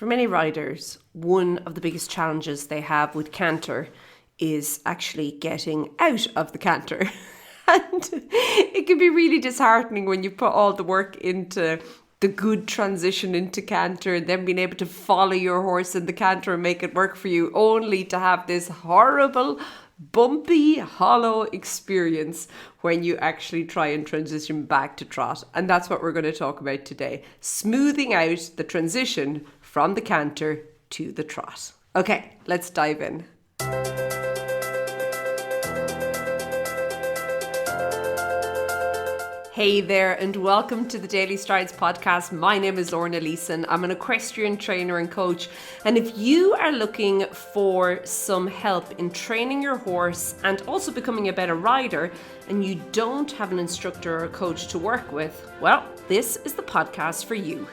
For many riders, one of the biggest challenges they have with canter is actually getting out of the canter. And it can be really disheartening when you put all the work into the good transition into canter and then being able to follow your horse in the canter and make it work for you, only to have this horrible, bumpy, hollow experience when you actually try and transition back to trot. And that's what we're going to talk about today. Smoothing out the transition from the canter to the trot. Okay, let's dive in. Hey there, and welcome to the Daily Strides podcast. My name is Lorna Leeson. I'm an equestrian trainer and coach. And if you are looking for some help in training your horse and also becoming a better rider, and you don't have an instructor or a coach to work with, well, this is the podcast for you.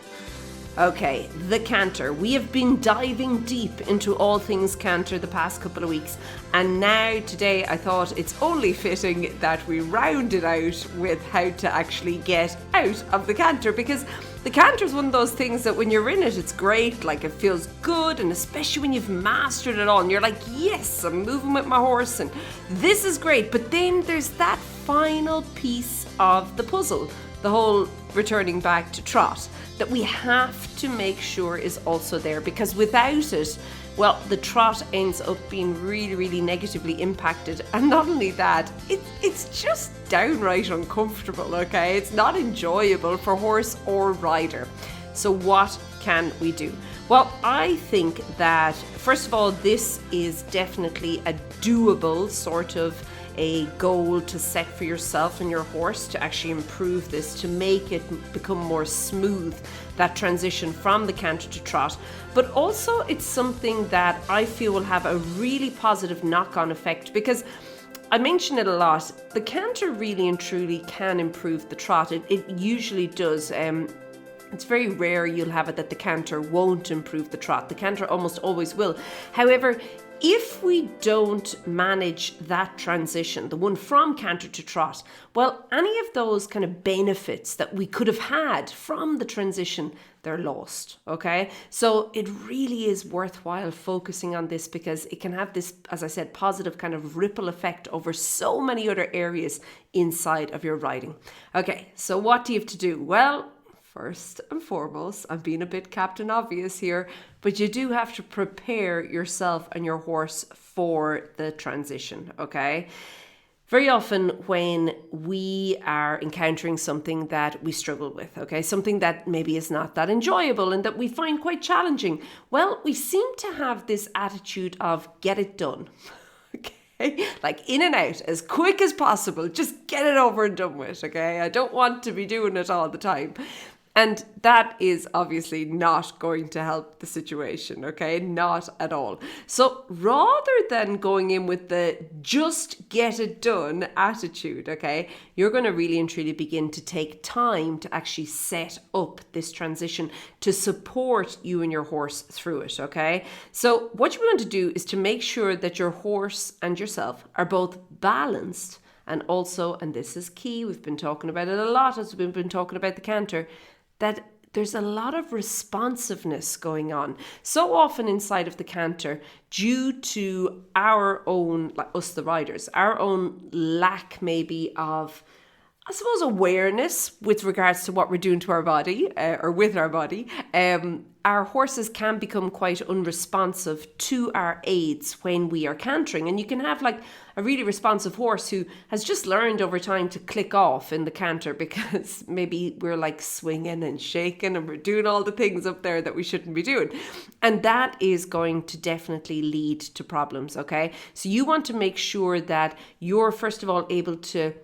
Okay, the canter. We have been diving deep into all things canter the past couple of weeks, and now today I thought it's only fitting that we round it out with how to actually get out of the canter, because the canter is one of those things that when you're in it, it's great, like it feels good, and especially when you've mastered it all and you're like, yes, I'm moving with my horse and this is great. But then there's that final piece of the puzzle, the whole returning back to trot, that we have to make sure is also there, because without it, well, the trot ends up being really, really negatively impacted. And not only that, it's just downright uncomfortable, okay? It's not enjoyable for horse or rider. So what can we do? Well, I think that, first of all, this is definitely a doable sort of a goal to set for yourself and your horse, to actually improve this, to make it become more smooth, that transition from the canter to trot. But also it's something that I feel will have a really positive knock-on effect, because I mention it a lot. The canter really and truly can improve the trot. It usually does. It's very rare you'll have it that the canter won't improve the trot. The canter almost always will. However, if we don't manage that transition, the one from canter to trot, well, any of those kind of benefits that we could have had from the transition, they're lost, okay? So it really is worthwhile focusing on this, because it can have this, as I said, positive kind of ripple effect over so many other areas inside of your riding. Okay, so what do you have to do? Well, first and foremost, I'm being a bit Captain Obvious here, but you do have to prepare yourself and your horse for the transition, okay? Very often when we are encountering something that we struggle with, okay, something that maybe is not that enjoyable and that we find quite challenging, well, we seem to have this attitude of get it done, okay? Like in and out as quick as possible, just get it over and done with, okay? I don't want to be doing it all the time. And that is obviously not going to help the situation, okay? Not at all. So rather than going in with the just get it done attitude, okay, you're going to really and truly begin to take time to actually set up this transition to support you and your horse through it, okay? So what you want to do is to make sure that your horse and yourself are both balanced, and also, and this is key, we've been talking about it a lot as we've been talking about the canter, that there's a lot of responsiveness going on. So often inside of the canter, due to our own, like us the riders, our own lack maybe of, I suppose, awareness with regards to what we're doing to our body or with our body, our horses can become quite unresponsive to our aids when we are cantering. And you can have like a really responsive horse who has just learned over time to click off in the canter, because maybe we're like swinging and shaking and we're doing all the things up there that we shouldn't be doing. And that is going to definitely lead to problems, okay? So you want to make sure that you're first of all able to,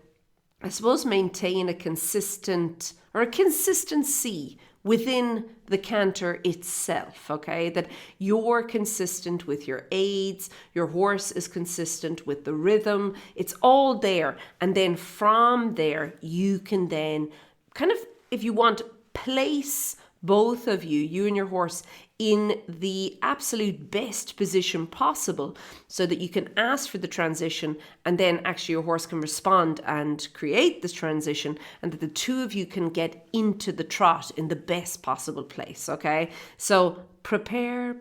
I suppose, maintain a consistent or a consistency within the canter itself, okay? That you're consistent with your aids, your horse is consistent with the rhythm, it's all there. And then from there, you can then kind of, if you want, place both of you, you and your horse, in the absolute best position possible so that you can ask for the transition, and then actually your horse can respond and create this transition, and that the two of you can get into the trot in the best possible place, okay? So prepare.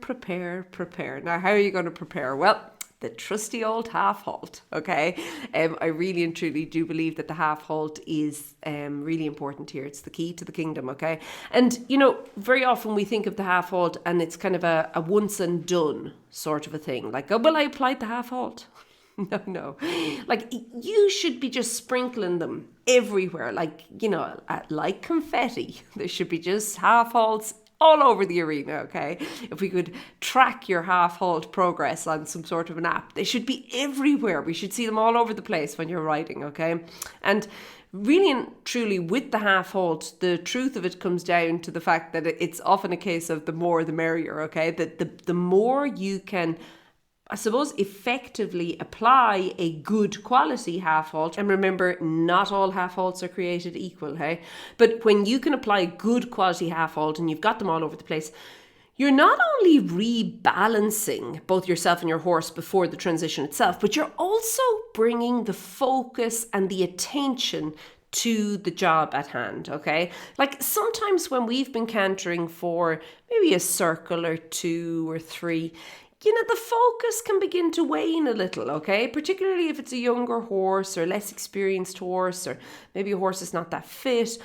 Now, how are you going to prepare? Well, the trusty old half halt, okay? I really and truly do believe that the half halt is really important here. It's the key to the kingdom, okay? And, very often we think of the half halt and it's kind of a once and done sort of a thing. Like, oh, well, I applied the half halt. No. Like, you should be just sprinkling them everywhere, like confetti. There should be just half halts all over the arena, okay? If we could track your half halt progress on some sort of an app, they should be everywhere. We should see them all over the place when you're riding, okay? And really and truly, with the half halt, the truth of it comes down to the fact that it's often a case of the more the merrier, okay? That the more you can, I suppose, effectively apply a good quality half halt. And remember, not all half halts are created equal, hey? But when you can apply a good quality half halt and you've got them all over the place, you're not only rebalancing both yourself and your horse before the transition itself, but you're also bringing the focus and the attention to the job at hand, okay? Like sometimes when we've been cantering for maybe a circle or 2 or 3, the focus can begin to wane a little, okay? Particularly if it's a younger horse or less experienced horse, or maybe a horse is not that fit.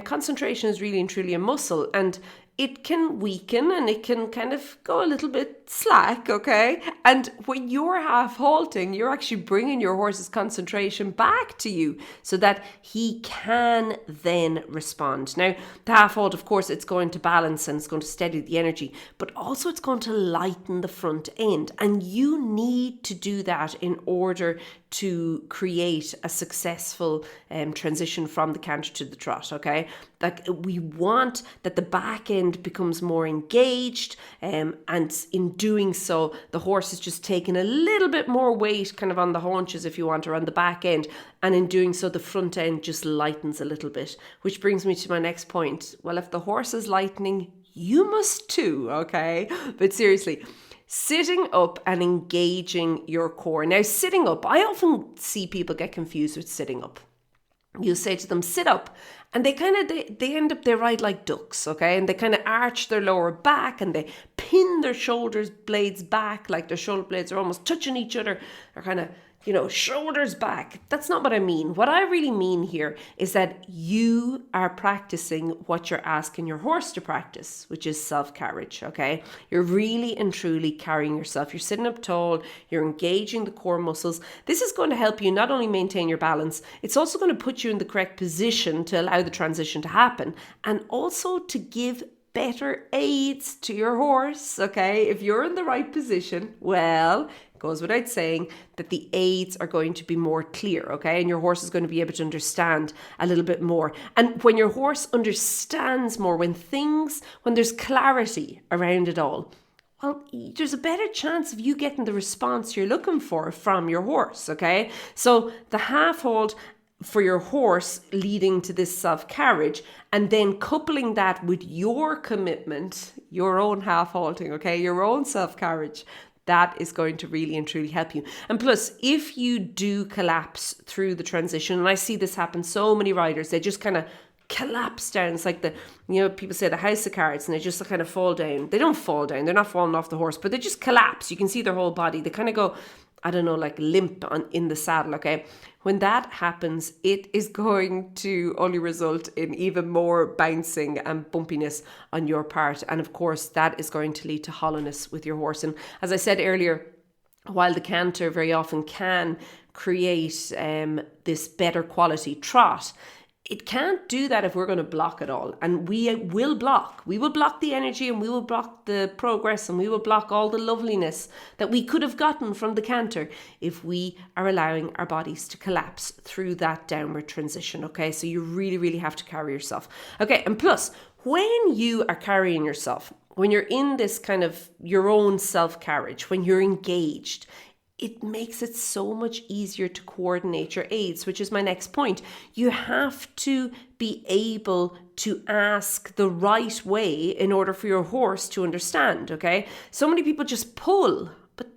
Concentration is really and truly a muscle, and it can weaken and it can kind of go a little bit slack, okay? And when you're half halting, you're actually bringing your horse's concentration back to you so that he can then respond. Now, the half halt, of course, it's going to balance and it's going to steady the energy, but also it's going to lighten the front end. And you need to do that in order to create a successful transition from the canter to the trot, okay? Like we want that the back end becomes more engaged, and in doing so, the horse is just taking a little bit more weight kind of on the haunches, if you want, or on the back end. And in doing so, the front end just lightens a little bit, which brings me to my next point. Well, if the horse is lightening, you must too, okay? But seriously, sitting up and engaging your core. Now, sitting up, I often see people get confused with sitting up. You say to them, sit up, and they end up, they ride like ducks, okay? And they kind of arch their lower back and they pin their shoulders blades back, like their shoulder blades are almost touching each other. They're kind of, shoulders back. That's not what I mean. What I really mean here is that you are practicing what you're asking your horse to practice, which is self-carriage, okay? You're really and truly carrying yourself. You're sitting up tall, you're engaging the core muscles. This is going to help you not only maintain your balance, it's also going to put you in the correct position to allow the transition to happen, and also to give better aids to your horse, okay? If you're in the right position, well, it goes without saying that the aids are going to be more clear, okay? And your horse is going to be able to understand a little bit more. And when your horse understands more, when there's clarity around it all, well, there's a better chance of you getting the response you're looking for from your horse, okay? So the half halt for your horse leading to this self-carriage, and then coupling that with your commitment, your own half-halting, okay, your own self-carriage, that is going to really and truly help you. And plus, if you do collapse through the transition, and I see this happen, so many riders, they just kind of collapse down. It's like people say the house of cards, and they just kind of fall down. They don't fall down, they're not falling off the horse, but they just collapse. You can see their whole body. They kind of go, I don't know, like limp in the saddle, okay? When that happens, it is going to only result in even more bouncing and bumpiness on your part. And of course, that is going to lead to hollowness with your horse. And as I said earlier, while the canter very often can create this better quality trot, it can't do that if we're going to block it all. And we will block. We will block the energy, and we will block the progress, and we will block all the loveliness that we could have gotten from the canter if we are allowing our bodies to collapse through that downward transition, okay? So you really, really have to carry yourself. Okay, and plus, when you are carrying yourself, when you're in this kind of your own self-carriage, when you're engaged, it makes it so much easier to coordinate your aids, which is my next point. You have to be able to ask the right way in order for your horse to understand, okay? So many people just pull,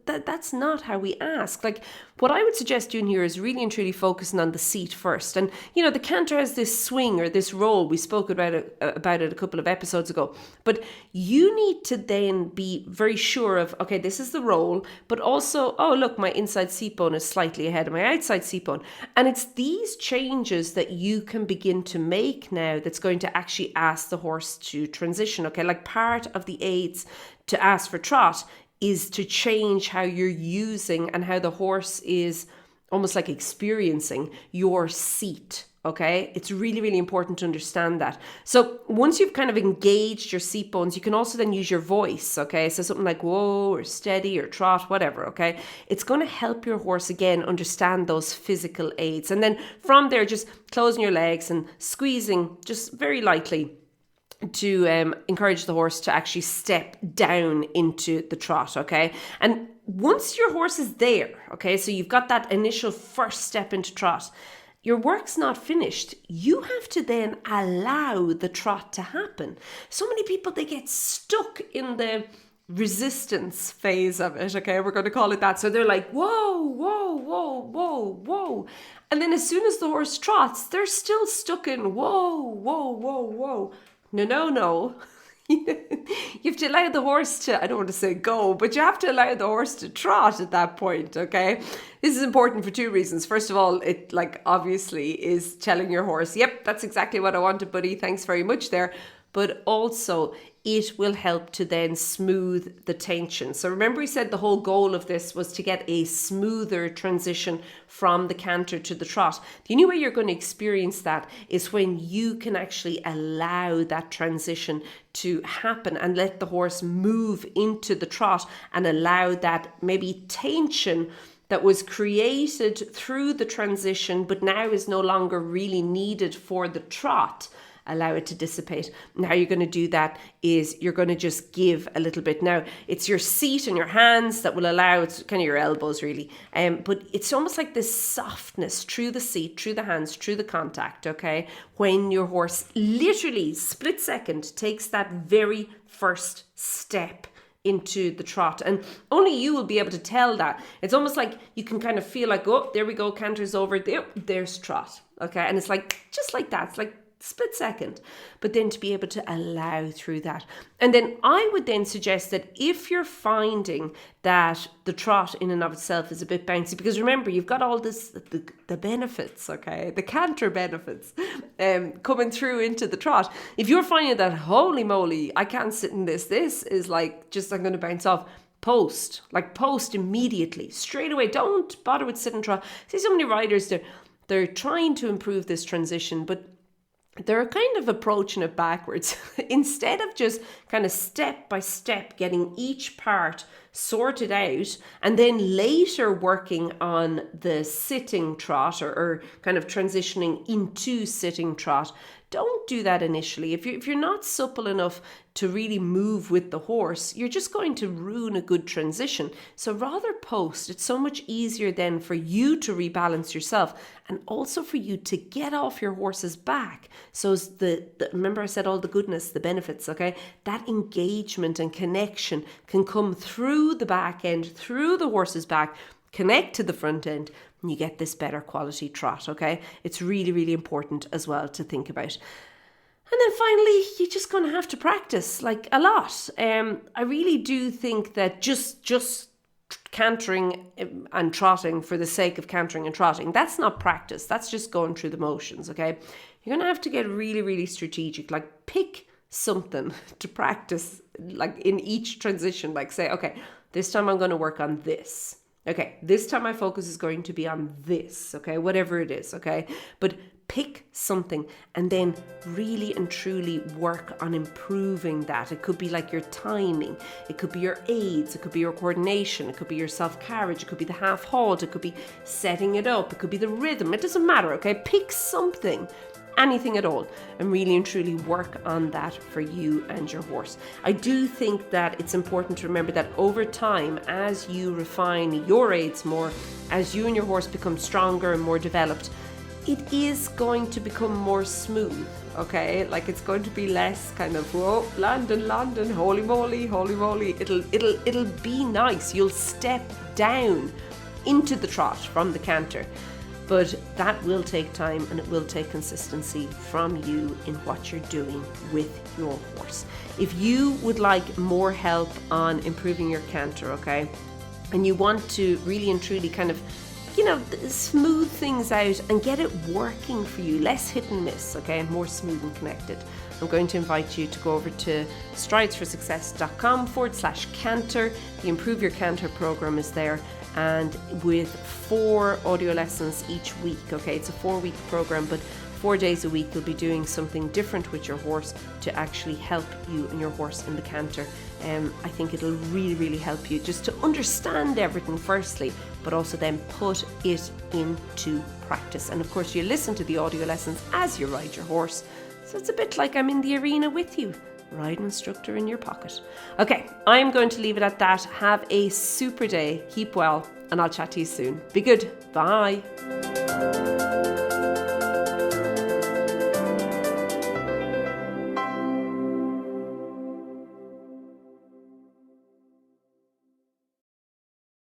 But that's not how we ask. Like, what I would suggest doing here is really and truly focusing on the seat first. And, the canter has this swing or this roll. We spoke about it a couple of episodes ago. But you need to then be very sure of, okay, this is the roll, but also, oh, look, my inside seat bone is slightly ahead of my outside seat bone. And it's these changes that you can begin to make now that's going to actually ask the horse to transition. Okay, like part of the aids to ask for trot is to change how you're using and how the horse is almost like experiencing your seat. Okay, it's really, really important to understand that. So once you've kind of engaged your seat bones, you can also then use your voice. Okay, so something like whoa or steady or trot, whatever. Okay, it's going to help your horse again understand those physical aids. And then from there, just closing your legs and squeezing just very lightly to encourage the horse to actually step down into the trot. Okay, and once your horse is there, okay, so you've got that initial first step into trot, your work's not finished. You have to then allow the trot to happen. So many people, they get stuck in the resistance phase of it. Okay, we're going to call it that. So they're like, whoa, whoa, whoa, whoa, whoa. And then as soon as the horse trots, they're still stuck in whoa, whoa, whoa, whoa. No. You have to allow the horse to, I don't want to say go, but you have to allow the horse to trot at that point, okay? This is important for two reasons. First of all, it obviously is telling your horse, yep, that's exactly what I wanted, buddy. Thanks very much there. But also it will help to then smooth the tension. So remember we said the whole goal of this was to get a smoother transition from the canter to the trot. The only way you're going to experience that is when you can actually allow that transition to happen and let the horse move into the trot and allow that maybe tension that was created through the transition but now is no longer really needed for the trot. Allow it to dissipate. And how you're going to do that is you're going to just give a little bit. Now, it's your seat and your hands that will allow, it's kind of your elbows really. But it's almost like this softness through the seat, through the hands, through the contact, okay? When your horse literally split second takes that very first step into the trot, and only you will be able to tell that. It's almost like you can kind of feel like, oh, there we go, canter's over there, there's trot, okay? And it's like just like that. It's like split second, but then to be able to allow through that. And then I would then suggest that if you're finding that the trot in and of itself is a bit bouncy, because remember, you've got all this, the benefits, okay, the canter benefits coming through into the trot. If you're finding that, holy moly, I can't sit in this is like, just I'm going to bounce off, post immediately, straight away. Don't bother with sit and trot. See, so many riders, they're trying to improve this transition, but they're kind of approaching it backwards. Instead of just kind of step by step getting each part sorted out and then later working on the sitting trot or kind of transitioning into sitting trot, don't do that initially. If you're not supple enough to really move with the horse, you're just going to ruin a good transition. So rather post. It's so much easier then for you to rebalance yourself and also for you to get off your horse's back. So remember I said all the goodness, the benefits, okay? That engagement and connection can come through the back end, through the horse's back, connect to the front end, and you get this better quality trot, okay? It's really, really important as well to think about. And then finally, you're just going to have to practice, like a lot. I really do think that just cantering and trotting for the sake of cantering and trotting, that's not practice. That's just going through the motions, okay? You're going to have to get really, really strategic, like pick something to practice, like in each transition, like say, okay, this time I'm going to work on this. Okay, this time my focus is going to be on this, okay, whatever it is, okay? But pick something and then really and truly work on improving that. It could be like your timing, it could be your aids, it could be your coordination, it could be your self-carriage, it could be the half halt, it could be setting it up, it could be the rhythm, it doesn't matter, okay? Pick something, anything at all, and really and truly work on that for you and your horse. I do think that it's important to remember that over time, as you refine your aids more, as you and your horse become stronger and more developed, it is going to become more smooth, okay? Like it's going to be less kind of, whoa, landing, holy moly. It'll be nice. You'll step down into the trot from the canter. But that will take time, and it will take consistency from you in what you're doing with your horse. If you would like more help on improving your canter, okay, and you want to really and truly kind of, smooth things out and get it working for you, less hit and miss, okay, and more smooth and connected, I'm going to invite you to go over to stridesforsuccess.com/canter. The Improve Your Canter program is there, and with 4 audio lessons each week, okay? It's a 4-week program, but 4 days a week you'll be doing something different with your horse to actually help you and your horse in the canter. I think it'll really, really help you just to understand everything firstly, but also then put it into practice. And of course, you listen to the audio lessons as you ride your horse. So it's a bit like I'm in the arena with you, ride instructor in your pocket. Okay, I'm going to leave it at that. Have a super day, keep well, and I'll chat to you soon. Be good, bye.